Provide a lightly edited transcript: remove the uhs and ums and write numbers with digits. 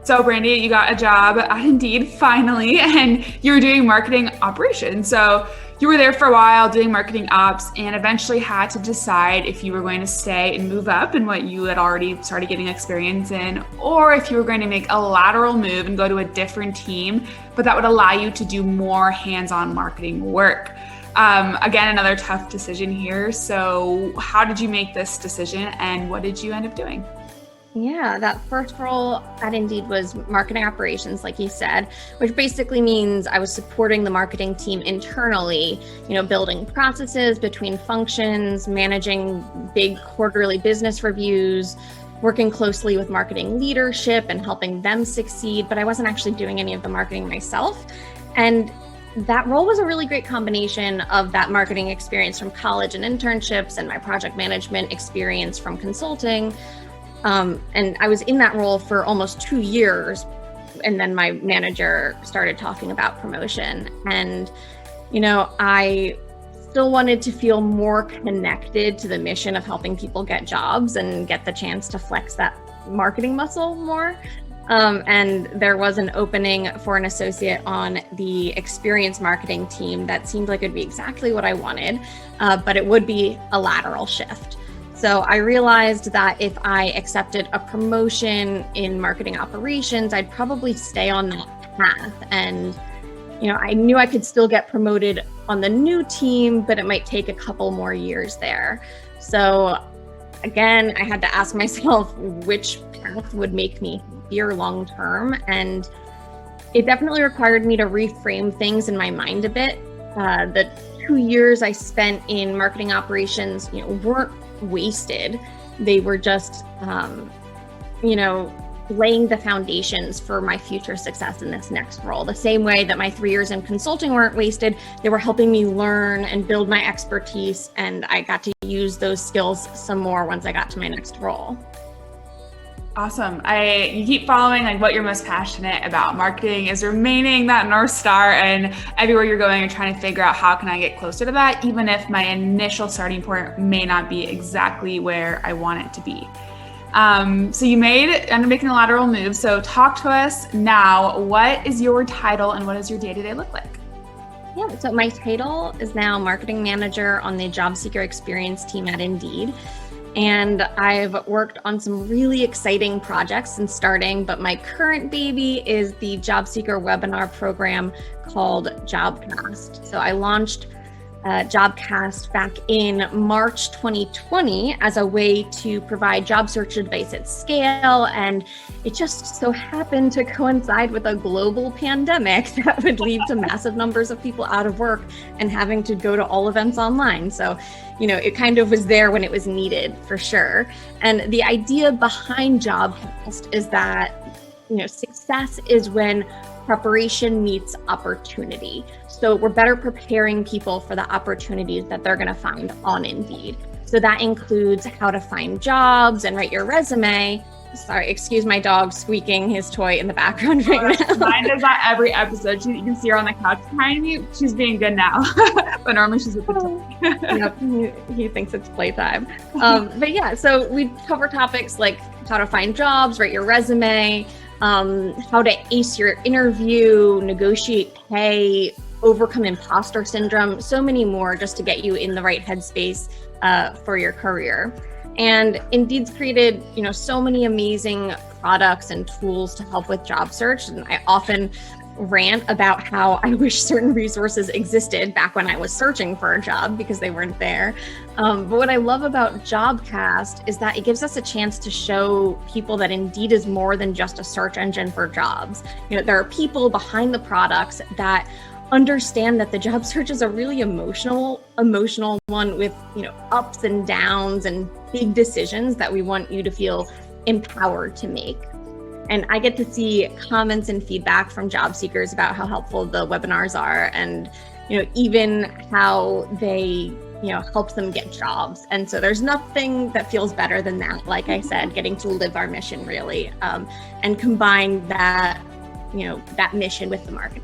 So Brandy, you got a job at Indeed finally, and you were doing marketing operations. So you were there for a while doing marketing ops and eventually had to decide if you were going to stay and move up in what you had already started getting experience in, or if you were going to make a lateral move and go to a different team, but that would allow you to do more hands-on marketing work. Again, another tough decision here. So how did you make this decision and what did you end up doing? Yeah, that first role at Indeed was marketing operations, like you said, which basically means I was supporting the marketing team internally, building processes between functions, managing big quarterly business reviews, working closely with marketing leadership and helping them succeed, but I wasn't actually doing any of the marketing myself. And that role was a really great combination of that marketing experience from college and internships and my project management experience from consulting. And I was in that role for almost 2 years. And then my manager started talking about promotion. And, I still wanted to feel more connected to the mission of helping people get jobs and get the chance to flex that marketing muscle more. And there was an opening for an associate on the experience marketing team that seemed like it'd be exactly what I wanted, but it would be a lateral shift. So I realized that if I accepted a promotion in marketing operations, I'd probably stay on that path. And, I knew I could still get promoted on the new team, but it might take a couple more years there. So again, I had to ask myself which path would make me happier long term. And it definitely required me to reframe things in my mind a bit. The 2 years I spent in marketing operations, weren't wasted. They were just, laying the foundations for my future success in this next role. The same way that my 3 years in consulting weren't wasted, they were helping me learn and build my expertise, and I got to use those skills some more once I got to my next role. Awesome. You keep following what you're most passionate about. Marketing is remaining that North Star, and everywhere you're going, you're trying to figure out how can I get closer to that, even if my initial starting point may not be exactly where I want it to be. So you ended up making a lateral move. So talk to us now. What is your title and what does your day-to-day look like? Yeah, so my title is now marketing manager on the job seeker experience team at Indeed. And I've worked on some really exciting projects since starting, but my current baby is the job seeker webinar program called Jobcast. So I launched Jobcast back in March 2020 as a way to provide job search advice at scale. And it just so happened to coincide with a global pandemic that would lead to massive numbers of people out of work and having to go to all events online. So, it kind of was there when it was needed for sure. And the idea behind Jobcast is that, success is when preparation meets opportunity. So we're better preparing people for the opportunities that they're going to find on Indeed. So that includes how to find jobs and write your resume. Sorry, excuse my dog squeaking his toy in the background right now. Mine does that every episode. You can see her on the couch behind me. She's being good now, but normally she's with the toy. Yep, he thinks it's playtime. But yeah, so we cover topics like how to find jobs, write your resume, how to ace your interview, negotiate pay, overcome imposter syndrome, so many more just to get you in the right headspace for your career. And Indeed's created, so many amazing products and tools to help with job search. And I often rant about how I wish certain resources existed back when I was searching for a job because they weren't there. But what I love about Jobcast is that it gives us a chance to show people that Indeed is more than just a search engine for jobs. There are people behind the products that understand that the job search is a really emotional one with, ups and downs and big decisions that we want you to feel empowered to make. And I get to see comments and feedback from job seekers about how helpful the webinars are and, even how they, helps them get jobs. And so there's nothing that feels better than that. Like I said, getting to live our mission really, and combine that, that mission with the marketing.